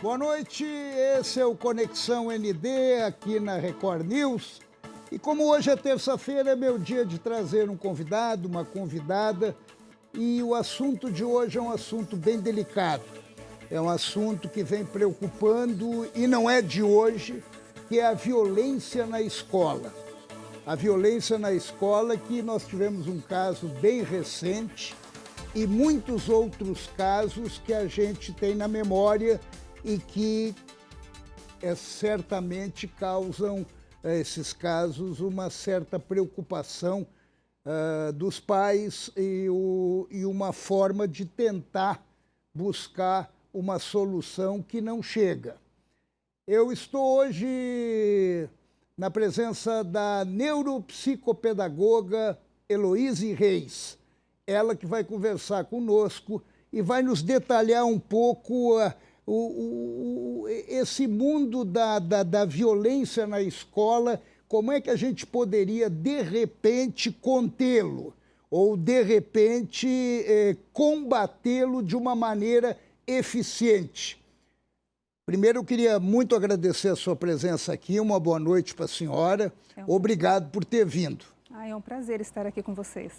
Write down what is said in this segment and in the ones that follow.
Boa noite, esse é o Conexão ND aqui na Record News. E como hoje é terça-feira, é meu dia de trazer um convidado, uma convidada. E o assunto de hoje é um assunto bem delicado. É um assunto que vem preocupando, e não é de hoje, que é a violência na escola. A violência na escola, que nós tivemos um caso bem recente e muitos outros casos que a gente tem na memória e que certamente causam, esses casos, uma certa preocupação dos pais e uma forma de tentar buscar uma solução que não chega. Eu estou hoje na presença da neuropsicopedagoga Heloíse Reis, ela que vai conversar conosco e vai nos detalhar um pouco esse mundo da violência na escola, como é que a gente poderia, de repente, contê-lo ou, de repente, combatê-lo de uma maneira eficiente. Primeiro, eu queria muito agradecer a sua presença aqui, uma boa noite para a senhora. Obrigado por ter vindo. É um prazer estar aqui com vocês.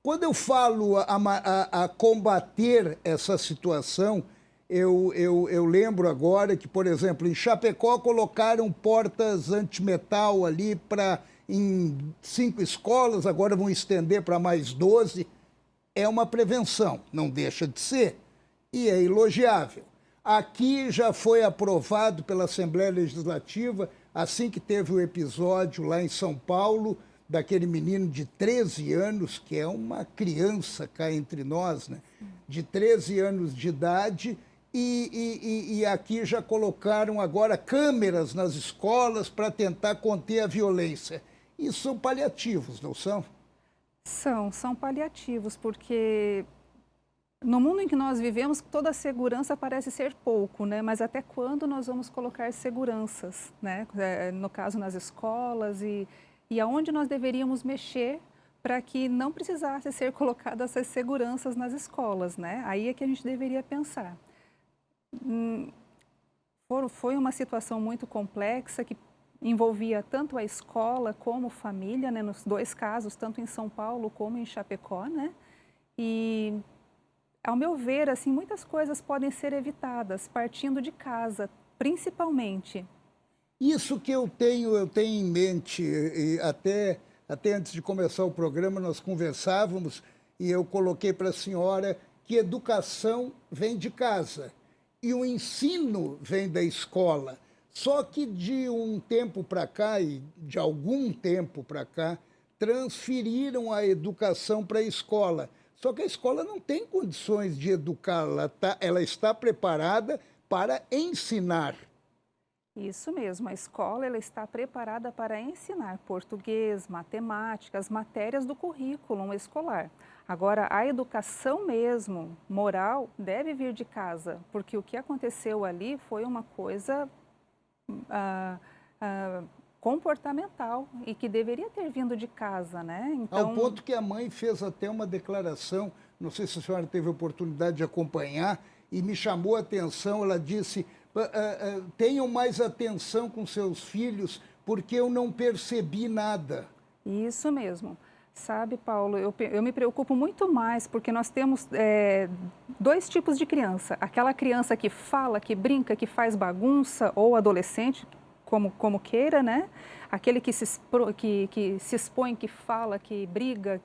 Quando eu falo a combater essa situação, eu lembro agora que, por exemplo, em Chapecó colocaram portas antimetal ali em 5 escolas, agora vão estender para mais 12. É uma prevenção, não deixa de ser, e é elogiável. Aqui já foi aprovado pela Assembleia Legislativa, assim que teve o episódio lá em São Paulo, daquele menino de 13 anos, que é uma criança cá entre nós, né? De 13 anos de idade, e aqui já colocaram agora câmeras nas escolas para tentar conter a violência. Isso são paliativos, não são? São paliativos, porque no mundo em que nós vivemos, toda a segurança parece ser pouco, né? Mas até quando nós vamos colocar seguranças, né? No caso, nas escolas e aonde nós deveríamos mexer para que não precisasse ser colocadas essas seguranças nas escolas, né? Aí é que a gente deveria pensar. Foi uma situação muito complexa que envolvia tanto a escola como a família, né? Nos 2 casos, tanto em São Paulo como em Chapecó, né? E, ao meu ver, assim, muitas coisas podem ser evitadas partindo de casa, principalmente. Isso que eu tenho em mente, e até antes de começar o programa nós conversávamos e eu coloquei para a senhora que educação vem de casa e o ensino vem da escola. Só que de um tempo para cá e de algum tempo para cá, transferiram a educação para a escola. Só que a escola não tem condições de educar, ela está preparada para ensinar. Isso mesmo, a escola ela está preparada para ensinar português, matemática, as matérias do currículo escolar. Agora, a educação mesmo, moral, deve vir de casa, porque o que aconteceu ali foi uma coisa comportamental e que deveria ter vindo de casa, né? Então, ao ponto que a mãe fez até uma declaração, não sei se a senhora teve a oportunidade de acompanhar, e me chamou a atenção, ela disse, tenham mais atenção com seus filhos, porque eu não percebi nada. Isso mesmo. Sabe, Paulo, eu me preocupo muito mais porque nós temos 2 tipos de criança. Aquela criança que fala, que brinca, que faz bagunça, ou adolescente, como queira, né? Aquele que se expõe, que fala, que briga,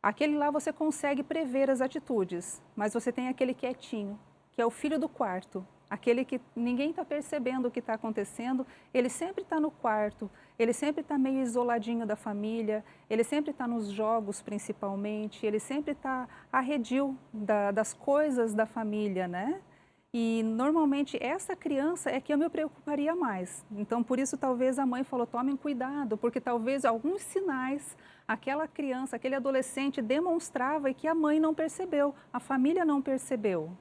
aquele lá você consegue prever as atitudes, mas você tem aquele quietinho, que é o filho do quarto. Aquele que ninguém está percebendo o que está acontecendo, ele sempre está no quarto, ele sempre está meio isoladinho da família, ele sempre está nos jogos principalmente, ele sempre está arredio das coisas da família, né? E normalmente essa criança é que eu me preocuparia mais. Então por isso talvez a mãe falou, tomem cuidado, porque talvez alguns sinais aquela criança, aquele adolescente demonstrava e que a mãe não percebeu, a família não percebeu.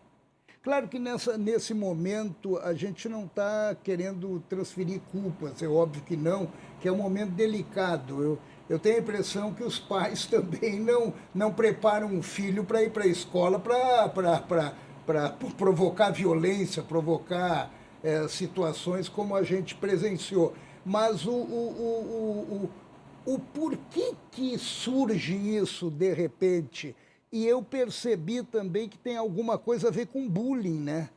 Claro que nesse momento a gente não está querendo transferir culpas, é óbvio que não, que é um momento delicado. Eu tenho a impressão que os pais também não preparam um filho para ir para a escola para provocar violência, provocar situações como a gente presenciou. Mas o porquê que surge isso de repente? E eu percebi também que tem alguma coisa a ver com bullying, né?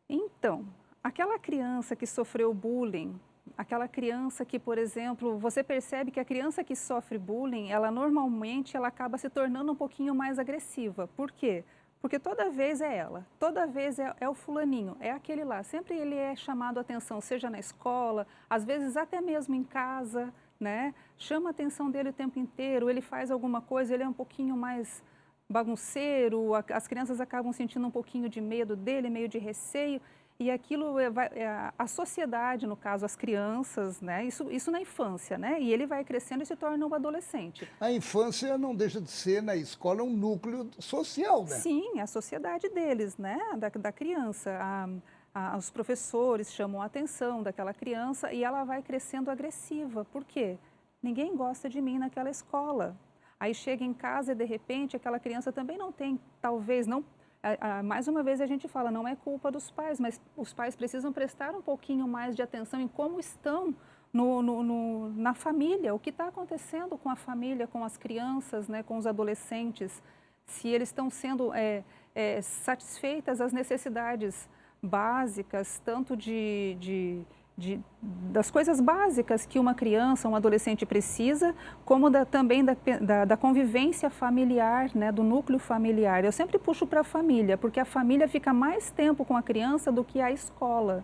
Então, aquela criança que sofreu bullying, aquela criança que, por exemplo, você percebe que a criança que sofre bullying, ela normalmente ela acaba se tornando um pouquinho mais agressiva. Por quê? Porque toda vez é ela, toda vez é o fulaninho, é aquele lá. Sempre ele é chamado a atenção, seja na escola, às vezes até mesmo em casa, né? Chama a atenção dele o tempo inteiro, ele faz alguma coisa, ele é um pouquinho mais bagunceiro, as crianças acabam sentindo um pouquinho de medo dele, meio de receio, e aquilo a sociedade, no caso as crianças, né? Isso na infância, né? E ele vai crescendo e se torna um adolescente. A infância não deixa de ser, na escola, um núcleo social, né? Sim, a sociedade deles, né? Da criança. Os professores chamam a atenção daquela criança e ela vai crescendo agressiva. Por quê? Ninguém gosta de mim naquela escola. Aí chega em casa e, de repente, aquela criança também não tem, talvez, não... mais uma vez a gente fala, não é culpa dos pais, mas os pais precisam prestar um pouquinho mais de atenção em como estão na família, o que está acontecendo com a família, com as crianças, né, com os adolescentes, se eles estão sendo satisfeitas as necessidades básicas, tanto das coisas básicas que uma criança, um adolescente precisa, como também da convivência familiar, né, do núcleo familiar. Eu sempre puxo para a família, porque a família fica mais tempo com a criança do que a escola.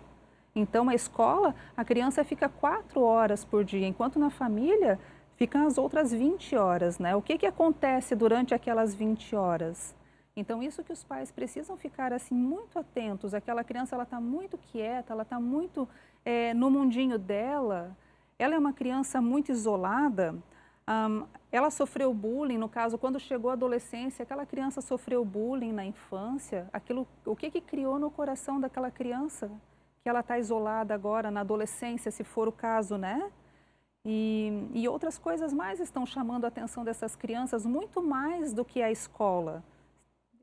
Então, a escola, a criança fica 4 horas por dia, enquanto na família ficam as outras 20 horas. Né? O que acontece durante aquelas 20 horas? Então, isso que os pais precisam ficar assim muito atentos. Aquela criança está muito quieta, ela está muito no mundinho dela. Ela é uma criança muito isolada. Ela sofreu bullying, no caso, quando chegou a adolescência, aquela criança sofreu bullying na infância. O que criou no coração daquela criança? Que ela está isolada agora na adolescência, se for o caso, né? E outras coisas mais estão chamando a atenção dessas crianças, muito mais do que a escola.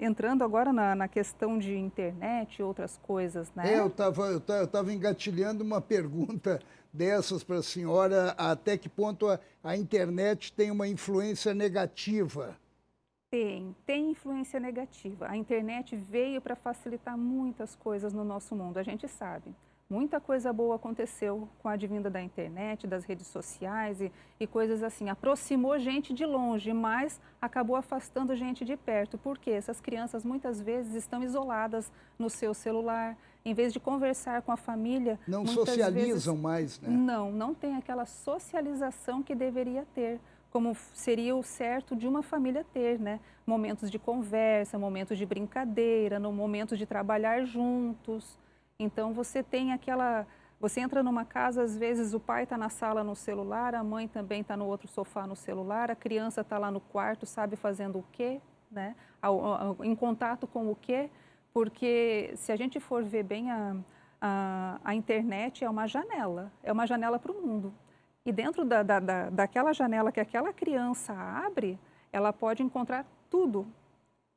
Entrando agora na questão de internet e outras coisas, né? Eu tava engatilhando uma pergunta dessas para a senhora, até que ponto a internet tem uma influência negativa? Tem influência negativa. A internet veio para facilitar muitas coisas no nosso mundo, a gente sabe. Muita coisa boa aconteceu com a advinda da internet, das redes sociais e coisas assim. Aproximou gente de longe, mas acabou afastando gente de perto. Porque essas crianças muitas vezes estão isoladas no seu celular. Em vez de conversar com a família... Não socializam mais, né? Não tem aquela socialização que deveria ter, como seria o certo de uma família ter, né? Momentos de conversa, momentos de brincadeira, no momento de trabalhar juntos. Então, você tem você entra numa casa, às vezes o pai está na sala no celular, a mãe também está no outro sofá no celular, a criança está lá no quarto, sabe fazendo o quê, né? Em contato com o quê? Porque se a gente for ver bem a internet é uma janela para o mundo. E dentro daquela janela que aquela criança abre, ela pode encontrar tudo.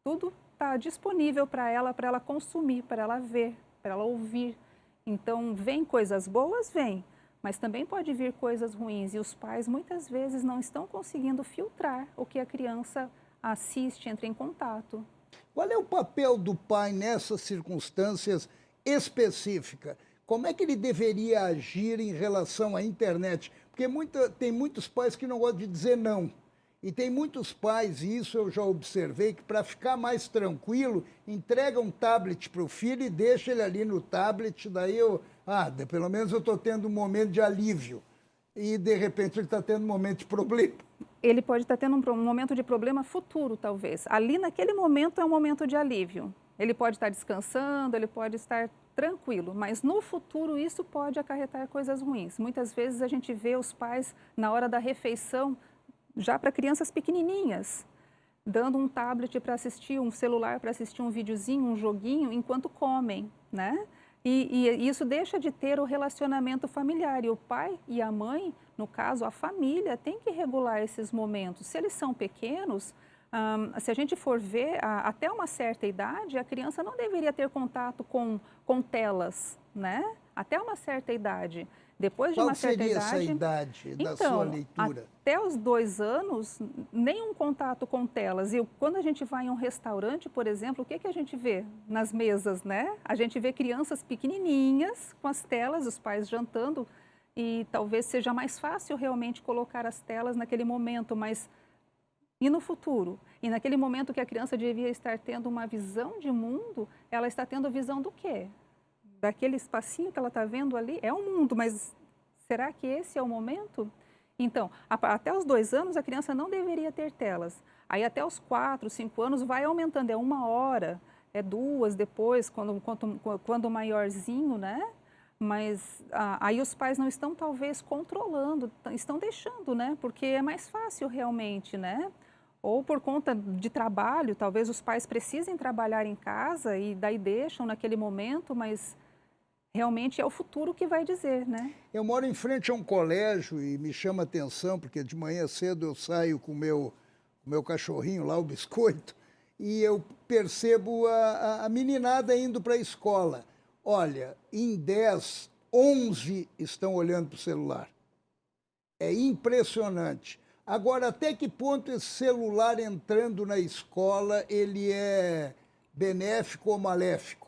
Tudo está disponível para ela consumir, para ela ver, para ela ouvir. Então, vem coisas boas? Vem, mas também pode vir coisas ruins. E os pais, muitas vezes, não estão conseguindo filtrar o que a criança assiste, entra em contato. Qual é o papel do pai nessas circunstâncias específicas? Como é que ele deveria agir em relação à internet? Porque tem muitos pais que não gostam de dizer não. E tem muitos pais, e isso eu já observei, que para ficar mais tranquilo, entrega um tablet para o filho e deixa ele ali no tablet, daí pelo menos eu estou tendo um momento de alívio. E, de repente, ele está tendo um momento de problema. Ele pode estar tendo um momento de problema futuro, talvez. Ali, naquele momento, é um momento de alívio. Ele pode estar descansando, ele pode estar tranquilo, mas no futuro isso pode acarretar coisas ruins. Muitas vezes a gente vê os pais, na hora da refeição, já para crianças pequenininhas, dando um tablet para assistir, um celular para assistir um videozinho, um joguinho, enquanto comem, né? E isso deixa de ter o relacionamento familiar. E o pai e a mãe, no caso, a família, tem que regular esses momentos. Se eles são pequenos, se a gente for ver, até uma certa idade, a criança não deveria ter contato com telas, né? Até uma certa idade. Depois de Qual uma certa seria idade... essa idade da sua Então, leitura? até os 2 anos, nenhum contato com telas. E quando a gente vai em um restaurante, por exemplo, o que, que a gente vê nas mesas, né? A gente vê crianças pequenininhas com as telas, os pais jantando, e talvez seja mais fácil realmente colocar as telas naquele momento, mas e no futuro? E naquele momento que a criança devia estar tendo uma visão de mundo, ela está tendo visão do quê? Daquele espacinho que ela está vendo ali? É o mundo, mas será que esse é o momento? Então, até os 2 anos, a criança não deveria ter telas. Aí até os 4, 5 anos vai aumentando, é 1 hora, é 2 depois, quando maiorzinho, né? Mas aí os pais não estão talvez controlando, estão deixando, né? Porque é mais fácil realmente, né? Ou por conta de trabalho, talvez os pais precisem trabalhar em casa e daí deixam naquele momento, mas realmente é o futuro que vai dizer, né? Eu moro em frente a um colégio e me chama a atenção, porque de manhã cedo eu saio com o meu cachorrinho lá, o Biscoito, e eu percebo a meninada indo para a escola. Olha, em 10, 11 estão olhando para o celular. É impressionante. Agora, até que ponto esse celular entrando na escola, ele é benéfico ou maléfico?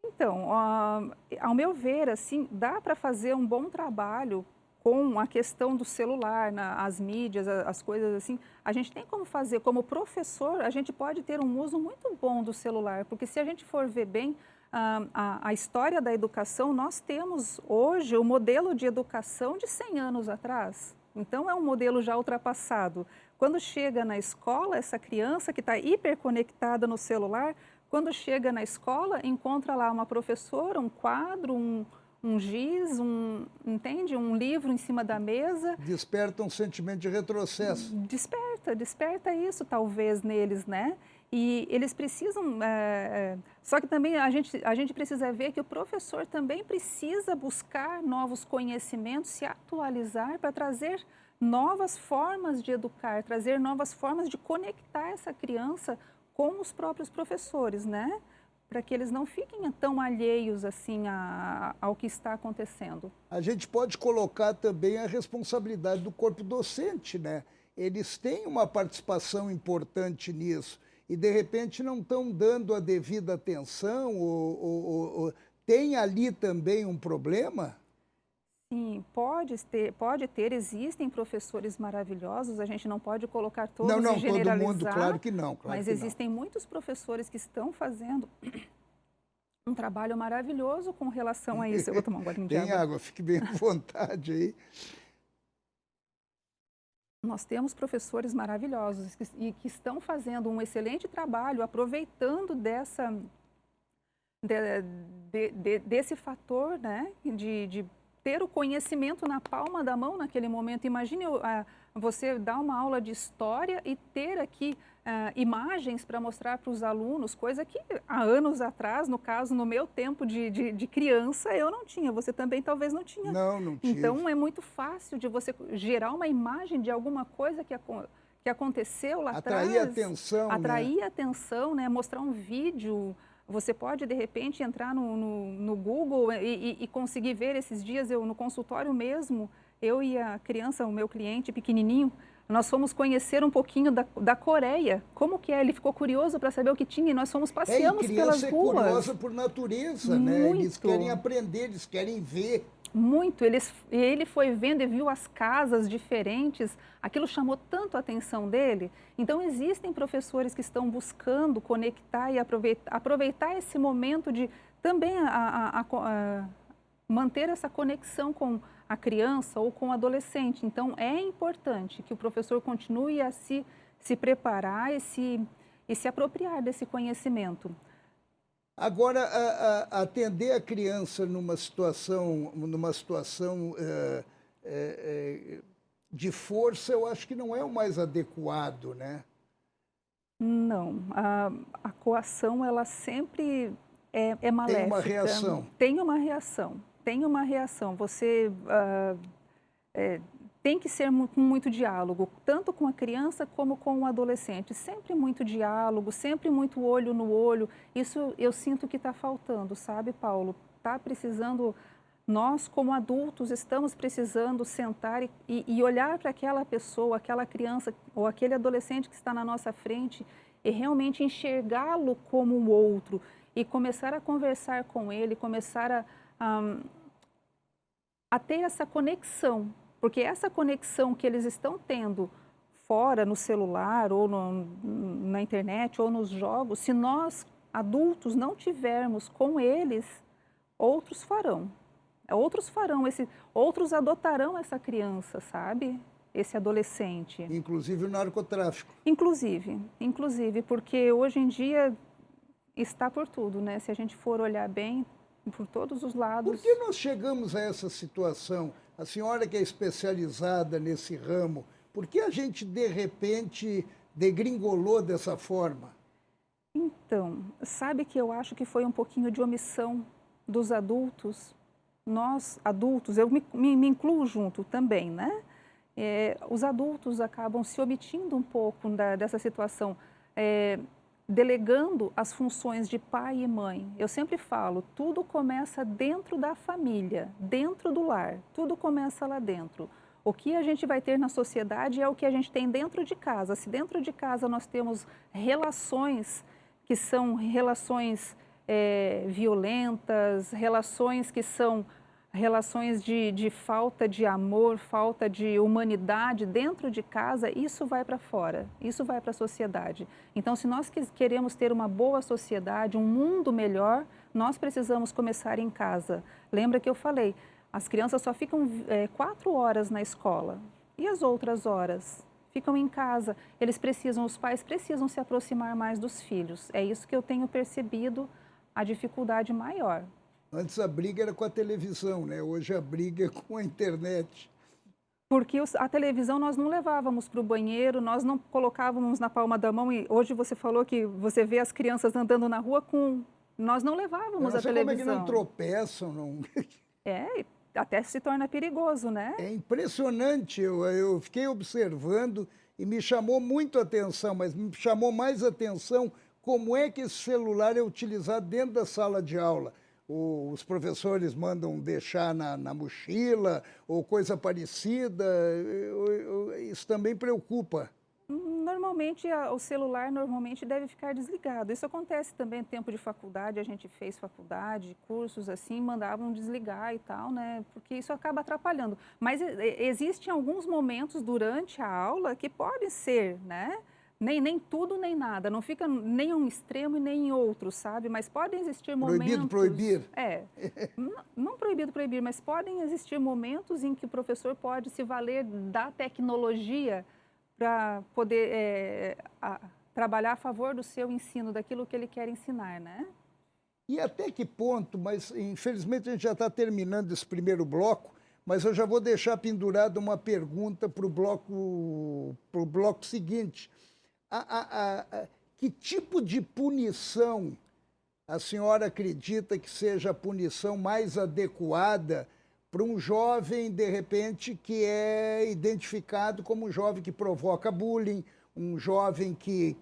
Então, ao meu ver, assim, dá para fazer um bom trabalho com a questão do celular, as mídias, as coisas assim. A gente tem como fazer, como professor, a gente pode ter um uso muito bom do celular, porque se a gente for ver bem a história da educação, nós temos hoje o modelo de educação de 100 anos atrás. Então, é um modelo já ultrapassado. Quando chega na escola, essa criança que está hiperconectada no celular, quando chega na escola, encontra lá uma professora, um quadro, um giz, entende? Um livro em cima da mesa. Desperta um sentimento de retrocesso. Desperta isso talvez neles, né? E eles precisam... só que também a gente precisa ver que o professor também precisa buscar novos conhecimentos, se atualizar para trazer novas formas de educar, trazer novas formas de conectar essa criança com os próprios professores, né? Para que eles não fiquem tão alheios assim ao que está acontecendo. A gente pode colocar também a responsabilidade do corpo docente, né? Eles têm uma participação importante nisso e, de repente, não estão dando a devida atenção ou tem ali também um problema? Sim, pode ter, existem professores maravilhosos, a gente não pode colocar todos Não, não, e todo generalizar, mundo, claro que não, claro mas que não. existem muitos professores que estão fazendo um trabalho maravilhoso com relação a isso. Eu vou tomar um golinho de Tem água. água, fique bem à vontade aí. Nós temos professores maravilhosos que estão fazendo um excelente trabalho, aproveitando desse fator, né, de ter o conhecimento na palma da mão naquele momento. Imagine você dar uma aula de história e ter aqui imagens para mostrar para os alunos, coisa que há anos atrás, no caso, no meu tempo de criança, eu não tinha. Você também talvez não tinha. Não, não tive. Então, é muito fácil de você gerar uma imagem de alguma coisa que aconteceu lá atrás. Atrair atenção, Atrair atenção, né? Mostrar um vídeo. Você pode, de repente, entrar no Google e conseguir ver esses dias, no consultório mesmo, eu e a criança, o meu cliente pequenininho, nós fomos conhecer um pouquinho da Coreia. Como que é? Ele ficou curioso para saber o que tinha e nós fomos passeamos pelas ruas. E criança é curiosa por natureza, né? Eles querem aprender, eles querem ver. Muito, ele foi vendo e viu as casas diferentes, aquilo chamou tanto a atenção dele. Então, existem professores que estão buscando conectar e aproveitar esse momento de também manter essa conexão com a criança ou com o adolescente. Então, é importante que o professor continue a se preparar e se apropriar desse conhecimento. Agora, atender a criança numa situação de força, eu acho que não é o mais adequado, né? Não, a coação ela sempre é Tem uma maléfica. reação. Tem uma reação, tem uma reação. Você tem que ser com muito diálogo, tanto com a criança como com o adolescente. Sempre muito diálogo, sempre muito olho no olho. Isso eu sinto que está faltando, sabe, Paulo? Está precisando, nós como adultos estamos precisando sentar e olhar para aquela pessoa, aquela criança ou aquele adolescente que está na nossa frente e realmente enxergá-lo como um outro e começar a conversar com ele, começar a ter essa conexão, porque essa conexão que eles estão tendo fora, no celular, ou na internet, ou nos jogos, se nós, adultos, não tivermos com eles, outros farão. Outros adotarão essa criança, sabe? Esse adolescente. Inclusive o narcotráfico. Inclusive, porque hoje em dia está por tudo, né? Se a gente for olhar bem, por todos os lados. Por que nós chegamos a essa situação? A senhora que é especializada nesse ramo, por que a gente, de repente, degringolou dessa forma? Então, sabe que eu acho que foi um pouquinho de omissão dos adultos. Nós, adultos, eu me incluo junto também, né? Os adultos acabam se omitindo um pouco dessa situação. Delegando as funções de pai e mãe. Eu sempre falo, tudo começa dentro da família, dentro do lar, tudo começa lá dentro. O que a gente vai ter na sociedade é o que a gente tem dentro de casa. Se dentro de casa nós temos relações que são relações violentas, relações que são relações de falta de amor, falta de humanidade dentro de casa, isso vai para fora, isso vai para a sociedade. Então, se nós queremos ter uma boa sociedade, um mundo melhor, nós precisamos começar em casa. Lembra que eu falei, as crianças só ficam 4 horas na escola e as outras horas ficam em casa. Os pais precisam se aproximar mais dos filhos. É isso que eu tenho percebido, a dificuldade maior. Antes a briga era com a televisão, né? Hoje a briga é com a internet. Porque a televisão nós não levávamos para o banheiro, nós não colocávamos na palma da mão. E hoje você falou que você vê as crianças andando na rua com... Nós não levávamos a televisão. Como é que não tropeçam, não... Até se torna perigoso, né? É impressionante, eu fiquei observando e me chamou muito a atenção, mas me chamou mais a atenção como é que esse celular é utilizado dentro da sala de aula. Os professores mandam deixar na mochila ou coisa parecida, isso também preocupa. Normalmente, o celular deve ficar desligado. Isso acontece também no tempo de faculdade, a gente fez faculdade, cursos assim, mandavam desligar e tal, né? Porque isso acaba atrapalhando. Mas existem alguns momentos durante a aula que podem ser, né? Nem tudo, nem nada. Não fica nem um extremo e nem em outro, sabe? Mas podem existir momentos... Proibir? Não proibir, mas podem existir momentos em que o professor pode se valer da tecnologia para poder trabalhar a favor do seu ensino, daquilo que ele quer ensinar, né? E até que ponto, mas infelizmente a gente já está terminando esse primeiro bloco, mas eu já vou deixar pendurada uma pergunta para o bloco seguinte. Que tipo de punição a senhora acredita que seja a punição mais adequada para um jovem, de repente, que é identificado como um jovem que provoca bullying, um jovem que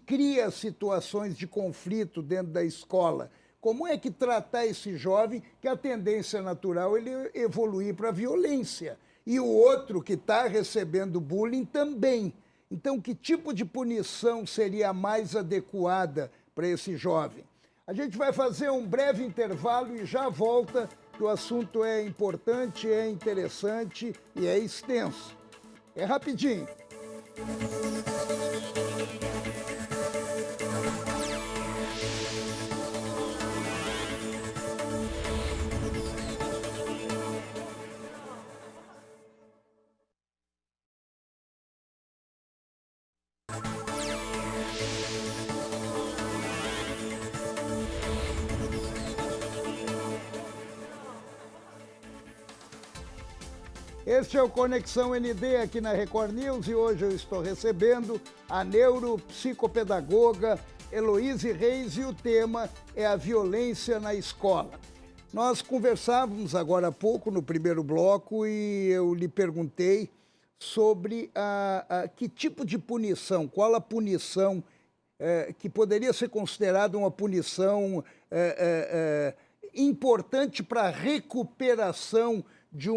cria situações de conflito dentro da escola? Como é que tratar esse jovem, que a tendência natural é ele evoluir para a violência? E o outro que está recebendo bullying também. Então, que tipo de punição seria a mais adequada para esse jovem? A gente vai fazer um breve intervalo e já volta, que o assunto é importante, é interessante e é extenso. É rapidinho. Este é o Conexão ND aqui na Record News e hoje eu estou recebendo a neuropsicopedagoga Heloíse Reis e o tema é a violência na escola. Nós conversávamos agora há pouco no primeiro bloco e eu lhe perguntei sobre que tipo de punição, qual a punição que poderia ser considerada uma punição importante para a recuperação de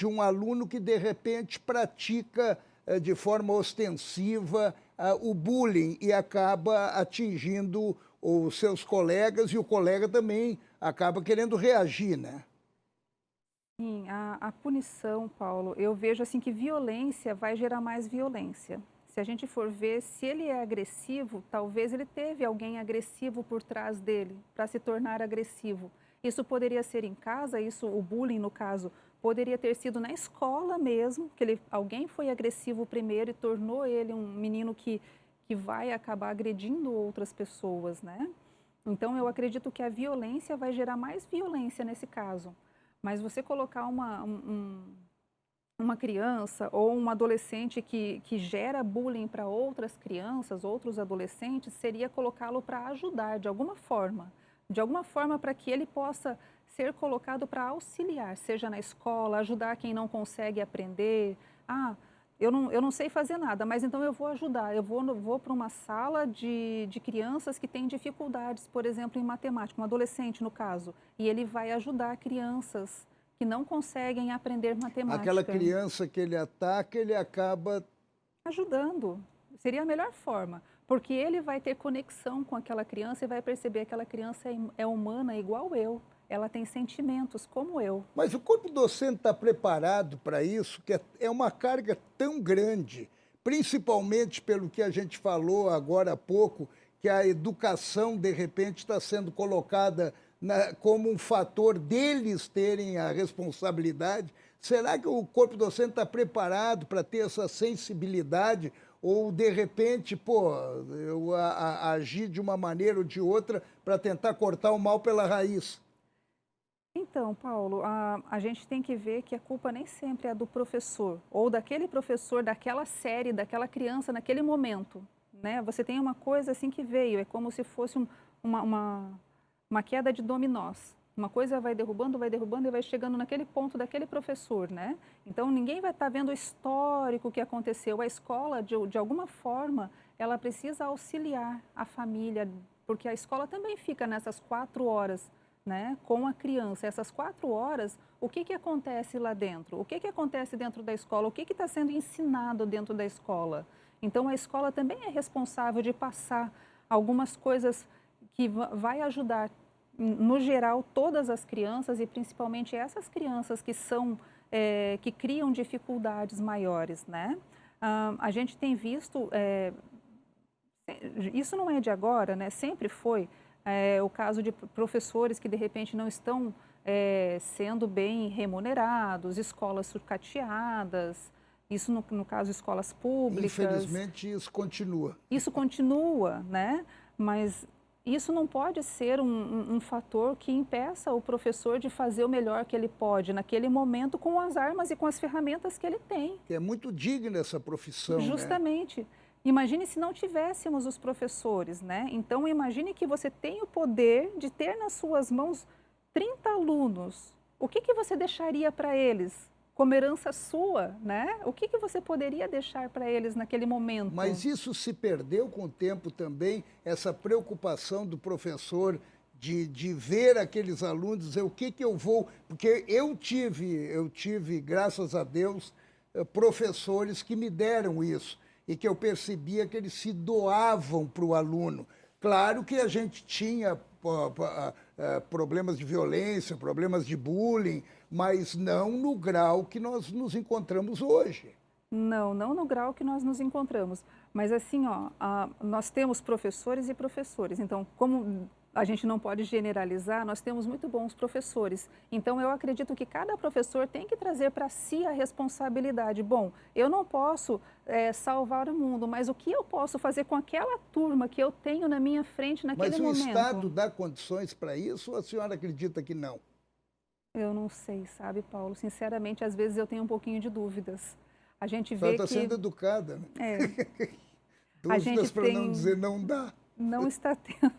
um aluno que, de repente, pratica de forma ostensiva o bullying e acaba atingindo os seus colegas e o colega também acaba querendo reagir, né? Sim, a punição, Paulo, eu vejo assim que violência vai gerar mais violência. Se a gente for ver, se ele é agressivo, talvez ele teve alguém agressivo por trás dele para se tornar agressivo. Isso poderia ser em casa, o bullying no caso, poderia ter sido na escola mesmo, que alguém foi agressivo primeiro e tornou ele um menino que vai acabar agredindo outras pessoas, né? Então, eu acredito que a violência vai gerar mais violência nesse caso. Mas você colocar uma criança ou um adolescente que gera bullying para outras crianças, outros adolescentes, seria colocá-lo para ajudar de alguma forma para que ele possa ser colocado para auxiliar, seja na escola, ajudar quem não consegue aprender. Eu não sei fazer nada, mas então eu vou ajudar. Eu vou para uma sala de crianças que têm dificuldades, por exemplo, em matemática, um adolescente no caso, e ele vai ajudar crianças que não conseguem aprender matemática. Aquela criança que ele ataca, ele acaba ajudando. Seria a melhor forma, porque ele vai ter conexão com aquela criança e vai perceber que aquela criança é humana igual eu. Ela tem sentimentos como eu. Mas o corpo docente está preparado para isso, que é uma carga tão grande, principalmente pelo que a gente falou agora há pouco, que a educação, de repente, está sendo colocada como um fator deles terem a responsabilidade. Será que o corpo docente está preparado para ter essa sensibilidade? Ou, de repente, eu agir de uma maneira ou de outra para tentar cortar o mal pela raiz? Então, Paulo, a gente tem que ver que a culpa nem sempre é do professor, ou daquele professor, daquela série, daquela criança naquele momento, né? Você tem uma coisa assim que veio, é como se fosse uma queda de dominós. Uma coisa vai derrubando e vai chegando naquele ponto daquele professor, né? Então, ninguém vai estar vendo o histórico que aconteceu. A escola, de alguma forma, ela precisa auxiliar a família, porque a escola também fica nessas 4 horas, né, com a criança. Essas 4 horas, o que acontece lá dentro? O que acontece dentro da escola? O que está sendo ensinado dentro da escola? Então, a escola também é responsável de passar algumas coisas que vai ajudar, no geral, todas as crianças e principalmente essas crianças que criam dificuldades maiores, né? A gente tem visto, isso não é de agora, né? Sempre foi o caso de professores que de repente não estão sendo bem remunerados, escolas sucateadas, isso no caso escolas públicas. Infelizmente isso continua. Isso continua, né? Mas isso não pode ser um fator que impeça o professor de fazer o melhor que ele pode naquele momento com as armas e com as ferramentas que ele tem. É muito digna essa profissão, justamente. Né? Imagine se não tivéssemos os professores, né? Então, imagine que você tem o poder de ter nas suas mãos 30 alunos. O que você deixaria para eles? Como herança sua, né? O que você poderia deixar para eles naquele momento? Mas isso se perdeu com o tempo também, essa preocupação do professor de ver aqueles alunos, dizer o que eu vou... Porque eu tive, graças a Deus, professores que me deram isso e que eu percebia que eles se doavam para o aluno. Claro que a gente tinha problemas de violência, problemas de bullying, mas não no grau que nós nos encontramos hoje. Não no grau que nós nos encontramos. Mas assim, nós temos professores e professores. Então, como a gente não pode generalizar, nós temos muito bons professores. Então, eu acredito que cada professor tem que trazer para si a responsabilidade. Bom, eu não posso salvar o mundo, mas o que eu posso fazer com aquela turma que eu tenho na minha frente naquele momento? Mas o Estado dá condições para isso ou a senhora acredita que não? Eu não sei, sabe, Paulo? Sinceramente, às vezes eu tenho um pouquinho de dúvidas. A gente Ela vê está que sendo educada, né? a gente Dúvidas para não tem, dizer não dá. não está tendo,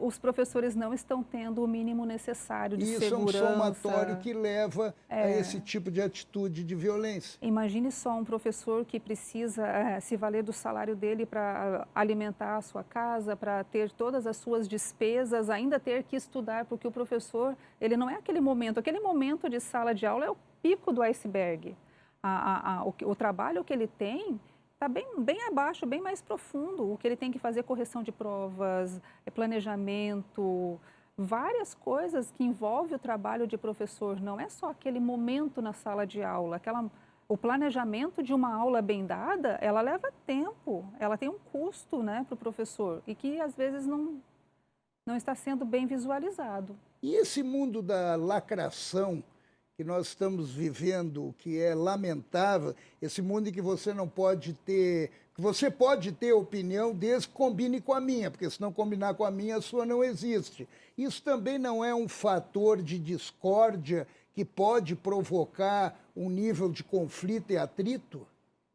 os professores não estão tendo o mínimo necessário de E isso é um somatório segurança. que leva a esse tipo de atitude de violência. Imagine só um professor que precisa se valer do salário dele para alimentar a sua casa, para ter todas as suas despesas, ainda ter que estudar, porque o professor, ele não é aquele momento de sala de aula é o pico do iceberg. O trabalho que ele tem está bem abaixo, bem mais profundo. O que ele tem que fazer, correção de provas, planejamento, várias coisas que envolvem o trabalho de professor. Não é só aquele momento na sala de aula. O planejamento de uma aula bem dada, ela leva tempo, ela tem um custo, né, para o professor e que às vezes não está sendo bem visualizado. E esse mundo da lacração que nós estamos vivendo, que é lamentável, esse mundo em que você não pode ter, que você pode ter opinião desde que combine com a minha, porque se não combinar com a minha, a sua não existe. Isso também não é um fator de discórdia que pode provocar um nível de conflito e atrito?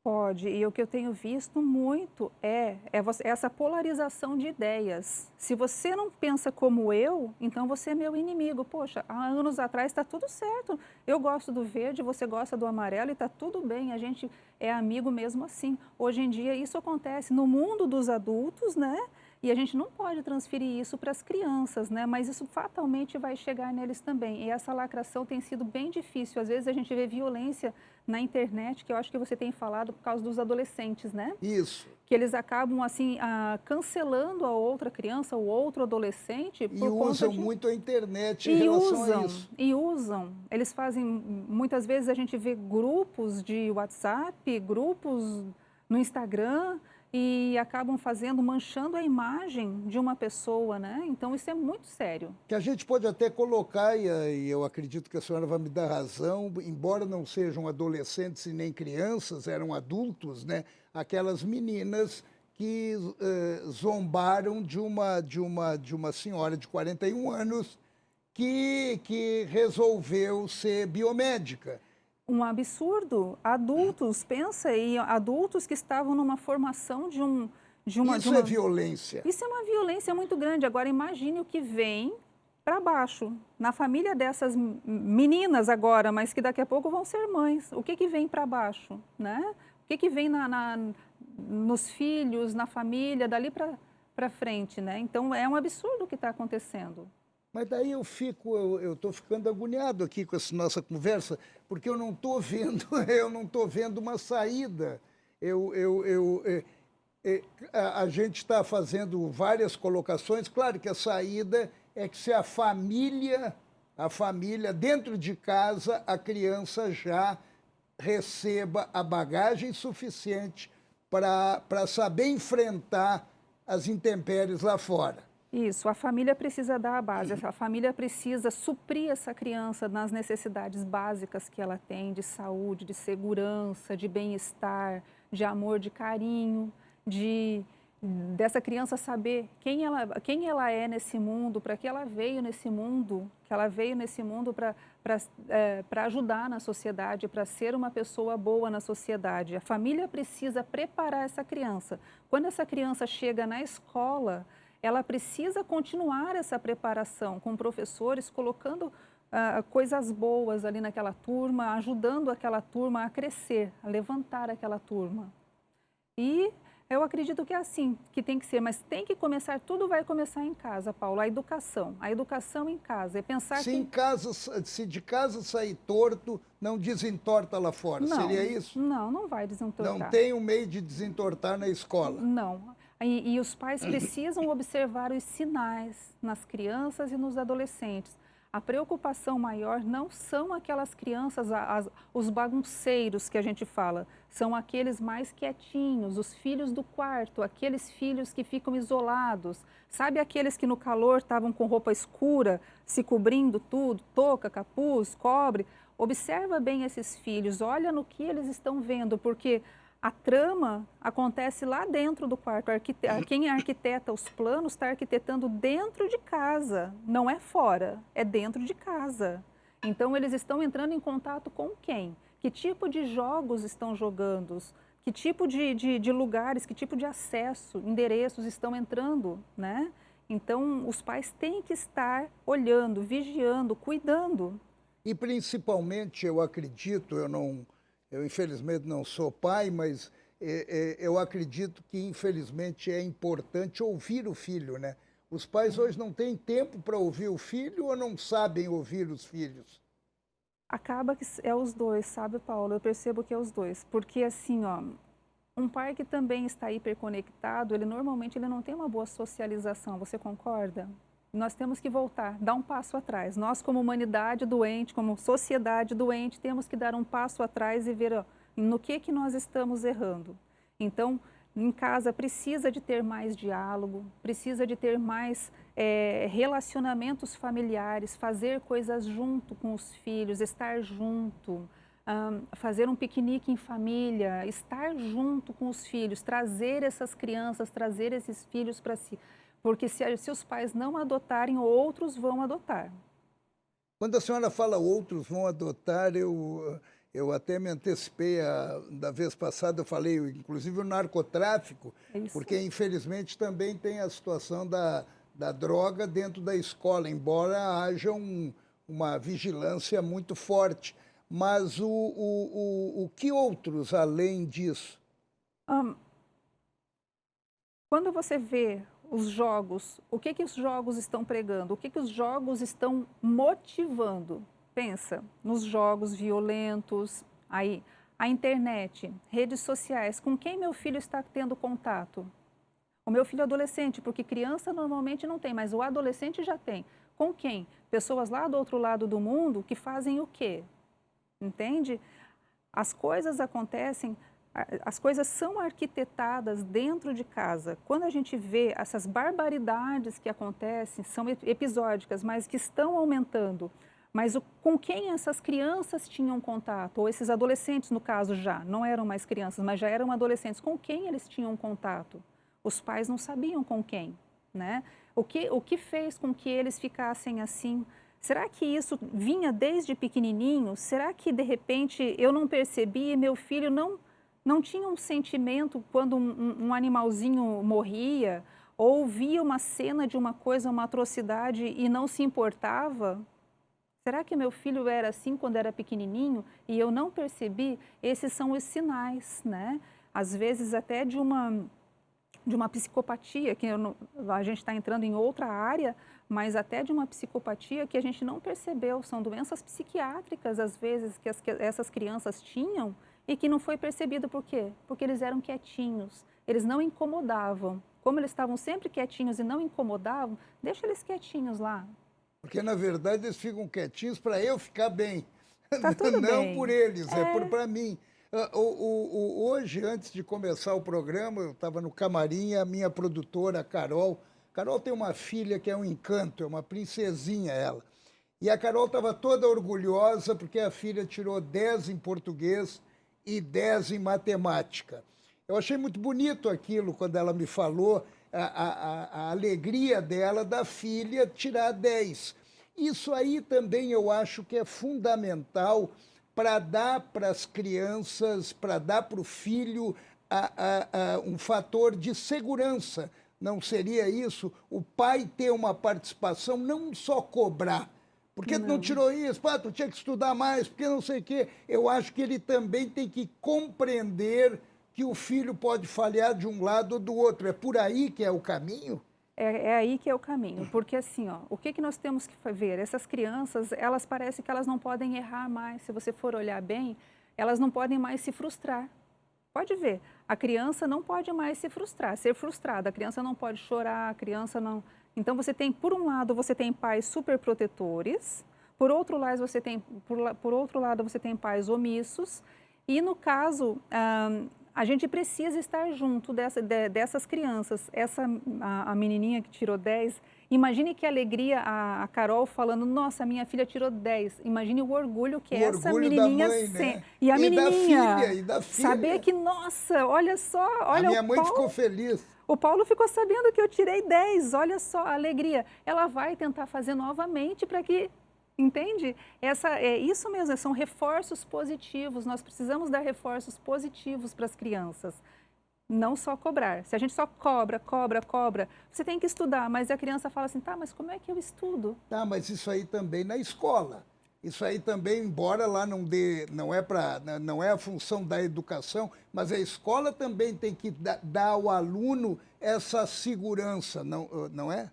Pode, e o que eu tenho visto muito é essa polarização de ideias. Se você não pensa como eu, então você é meu inimigo. Poxa, há anos atrás está tudo certo. Eu gosto do verde, você gosta do amarelo e está tudo bem, a gente é amigo mesmo assim. Hoje em dia isso acontece no mundo dos adultos, né? E a gente não pode transferir isso para as crianças, né? Mas isso fatalmente vai chegar neles também. E essa lacração tem sido bem difícil. Às vezes a gente vê violência na internet, que eu acho que você tem falado por causa dos adolescentes, né? Isso. Que eles acabam, assim, cancelando a outra criança, o outro adolescente por E conta usam de... muito a internet em relação a isso. E usam. Eles fazem, muitas vezes a gente vê grupos de WhatsApp, grupos no Instagram, e acabam manchando a imagem de uma pessoa, né? Então isso é muito sério. Que a gente pode até colocar, e eu acredito que a senhora vai me dar razão, embora não sejam adolescentes e nem crianças, eram adultos, né? Aquelas meninas que zombaram de uma senhora de 41 anos que resolveu ser biomédica. Um absurdo. Adultos, pensa aí, adultos que estavam numa formação de uma... Isso é violência. Isso é uma violência muito grande. Agora, imagine o que vem para baixo, na família dessas meninas agora, mas que daqui a pouco vão ser mães. O que vem para baixo, né? O que vem nos filhos, na família, dali para frente, né? Então, é um absurdo o que está acontecendo. Mas daí eu estou ficando agoniado aqui com essa nossa conversa, porque eu não estou vendo, eu não estou vendo uma saída. A gente está fazendo várias colocações, claro que a saída é que se a família, dentro de casa, a criança já receba a bagagem suficiente para saber enfrentar as intempéries lá fora. Isso, a família precisa dar a base, a família precisa suprir essa criança nas necessidades básicas que ela tem, de saúde, de segurança, de bem-estar, de amor, de carinho, dessa criança saber quem ela é nesse mundo, para que ela veio nesse mundo, para ajudar na sociedade, para ser uma pessoa boa na sociedade. A família precisa preparar essa criança. Quando essa criança chega na escola, ela precisa continuar essa preparação com professores, colocando coisas boas ali naquela turma, ajudando aquela turma a crescer, a levantar aquela turma. E eu acredito que é assim que tem que ser, mas tem que começar, tudo vai começar em casa, Paulo, a educação em casa, é pensar se de casa sair torto, não desentorta lá fora, seria isso? Não vai desentortar. Não tem um meio de desentortar na escola? Não. E os pais precisam observar os sinais nas crianças e nos adolescentes. A preocupação maior não são aquelas crianças, os bagunceiros que a gente fala, são aqueles mais quietinhos, os filhos do quarto, aqueles filhos que ficam isolados. Sabe aqueles que no calor estavam com roupa escura, se cobrindo tudo, touca, capuz, cobre? Observa bem esses filhos, olha no que eles estão vendo, porque a trama acontece lá dentro do quarto. Quem arquiteta os planos está arquitetando dentro de casa, não é fora, é dentro de casa. Então, eles estão entrando em contato com quem? Que tipo de jogos estão jogando? Que tipo de lugares, que tipo de acesso, endereços estão entrando, né? Então, os pais têm que estar olhando, vigiando, cuidando. E principalmente, eu acredito, eu infelizmente não sou pai, mas eu acredito que infelizmente é importante ouvir o filho, né? Os pais hoje não têm tempo para ouvir o filho ou não sabem ouvir os filhos? Acaba que é os dois, sabe, Paulo? Eu percebo que é os dois, porque assim, ó, um pai que também está hiperconectado, ele normalmente ele não tem uma boa socialização, você concorda? Nós temos que voltar, dar um passo atrás. Nós, como humanidade doente, como sociedade doente, temos que dar um passo atrás e ver ó, no que nós estamos errando. Então, em casa precisa de ter mais diálogo, precisa de ter mais relacionamentos familiares, fazer coisas junto com os filhos, estar junto, fazer um piquenique em família, estar junto com os filhos, trazer essas crianças, trazer esses filhos para si. Porque se os pais não adotarem, outros vão adotar. Quando a senhora fala outros vão adotar, eu até me antecipei da vez passada, eu falei, inclusive o narcotráfico, É isso. porque infelizmente também tem a situação da droga dentro da escola, embora haja uma vigilância muito forte. Mas o que outros além disso? Quando você vê os jogos, o que os jogos estão pregando? O que os jogos estão motivando? Pensa nos jogos violentos, aí a internet, redes sociais, com quem meu filho está tendo contato? O meu filho é adolescente, porque criança normalmente não tem, mas o adolescente já tem. Com quem? Pessoas lá do outro lado do mundo que fazem o quê? Entende? As coisas acontecem, as coisas são arquitetadas dentro de casa. Quando a gente vê essas barbaridades que acontecem, são episódicas, mas que estão aumentando. Mas com quem essas crianças tinham contato? Ou esses adolescentes, no caso, já não eram mais crianças, mas já eram adolescentes. Com quem eles tinham contato? Os pais não sabiam com quem, né? O que fez com que eles ficassem assim? Será que isso vinha desde pequenininho? Será que, de repente, eu não percebi e meu filho não tinha um sentimento quando um animalzinho morria? Ou via uma cena de uma coisa, uma atrocidade e não se importava? Será que meu filho era assim quando era pequenininho e eu não percebi? Esses são os sinais, né? Às vezes até de uma psicopatia, que a gente está entrando em outra área, mas até de uma psicopatia que a gente não percebeu. São doenças psiquiátricas, às vezes, que essas crianças tinham e que não foi percebido. Por quê? Porque eles eram quietinhos, eles não incomodavam. Como eles estavam sempre quietinhos e não incomodavam, deixa eles quietinhos lá. Porque, na verdade, eles ficam quietinhos para eu ficar bem. Tá tudo Não bem. por eles, é para mim. Hoje, antes de começar o programa, eu estava no camarim, a minha produtora, a Carol. Carol tem uma filha que é um encanto, é uma princesinha ela. E a Carol estava toda orgulhosa porque a filha tirou 10 em português e 10 em matemática. Eu achei muito bonito aquilo quando ela me falou, a alegria dela da filha tirar 10. Isso aí também eu acho que é fundamental para dar para as crianças, para dar para o filho um fator de segurança. Não seria isso? O pai ter uma participação, não só cobrar. Por que tu não tirou isso? Pá, tu tinha que estudar mais, porque não sei o quê. Eu acho que ele também tem que compreender que o filho pode falhar de um lado ou do outro. É por aí que é o caminho? É aí que é o caminho, porque assim, ó, o que nós temos que ver? Essas crianças, elas parecem que elas não podem errar mais. Se você for olhar bem, elas não podem mais se frustrar. Pode ver, a criança não pode mais se frustrar, ser frustrada. A criança não pode chorar, a criança não... Então, você tem, por um lado, você tem pais super protetores, por outro lado, você tem pais omissos, e no caso... a gente precisa estar junto dessas crianças. A menininha que tirou 10, imagine que alegria a Carol falando, nossa, minha filha tirou 10. Imagine o orgulho que essa menininha da mãe, né? E a menininha, da filha. saber que, nossa, olha só, olha a minha mãe ficou feliz. O Paulo ficou sabendo que eu tirei 10, olha só a alegria. Ela vai tentar fazer novamente para que Entende? É isso mesmo, são reforços positivos. Nós precisamos dar reforços positivos para as crianças. Não só cobrar. Se a gente só cobra, cobra, cobra, você tem que estudar, mas a criança fala assim, tá, mas como é que eu estudo? Tá, mas isso aí também na escola. Isso aí também, embora lá não é a função da educação, mas a escola também tem que dar ao aluno essa segurança, não é?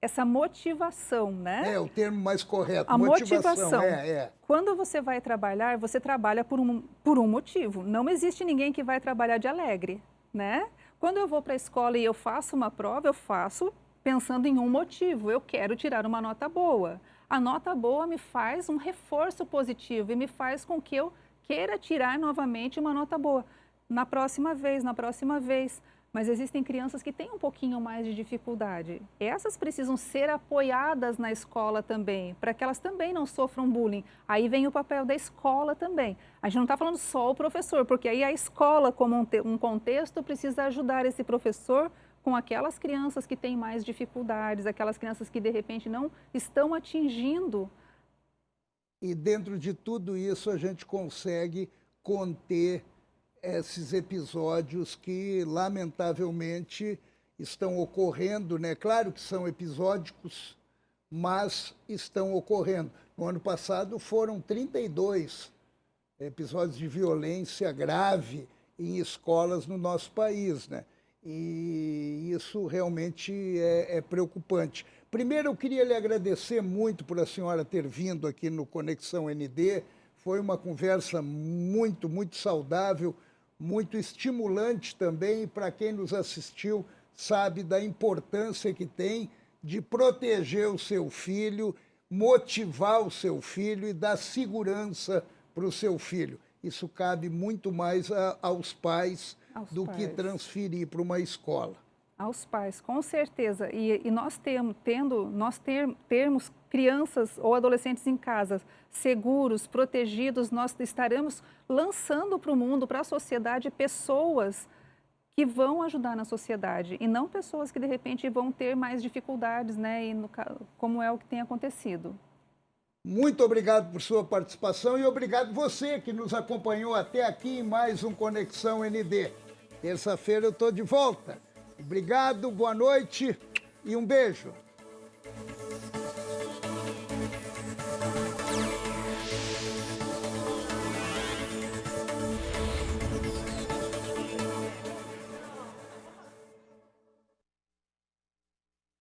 Essa motivação, né? É o termo mais correto, A motivação. É. Quando você vai trabalhar, você trabalha por um motivo. Não existe ninguém que vai trabalhar de alegre, né? Quando eu vou para a escola e eu faço uma prova, eu faço pensando em um motivo. Eu quero tirar uma nota boa. A nota boa me faz um reforço positivo e me faz com que eu queira tirar novamente uma nota boa. Na próxima vez, na próxima vez. Mas existem crianças que têm um pouquinho mais de dificuldade. Essas precisam ser apoiadas na escola também, para que elas também não sofram bullying. Aí vem o papel da escola também. A gente não está falando só o professor, porque aí a escola, como um contexto, precisa ajudar esse professor com aquelas crianças que têm mais dificuldades, aquelas crianças que de repente não estão atingindo. E dentro de tudo isso a gente consegue conter esses episódios que, lamentavelmente, estão ocorrendo, né? Claro que são episódicos, mas estão ocorrendo. No ano passado foram 32 episódios de violência grave em escolas no nosso país, né? E isso realmente é preocupante. Primeiro, eu queria lhe agradecer muito por a senhora ter vindo aqui no Conexão ND. Foi uma conversa muito, muito saudável, muito estimulante também, e para quem nos assistiu sabe da importância que tem de proteger o seu filho, motivar o seu filho e dar segurança para o seu filho. Isso cabe muito mais aos pais do que transferir para uma escola. Aos pais, com certeza. E nós termos crianças ou adolescentes em casa seguros, protegidos, nós estaremos lançando para o mundo, para a sociedade, pessoas que vão ajudar na sociedade e não pessoas que de repente vão ter mais dificuldades, né? Como é o que tem acontecido. Muito obrigado por sua participação e obrigado você que nos acompanhou até aqui em mais um Conexão ND. Terça-feira eu estou de volta. Obrigado, boa noite e um beijo.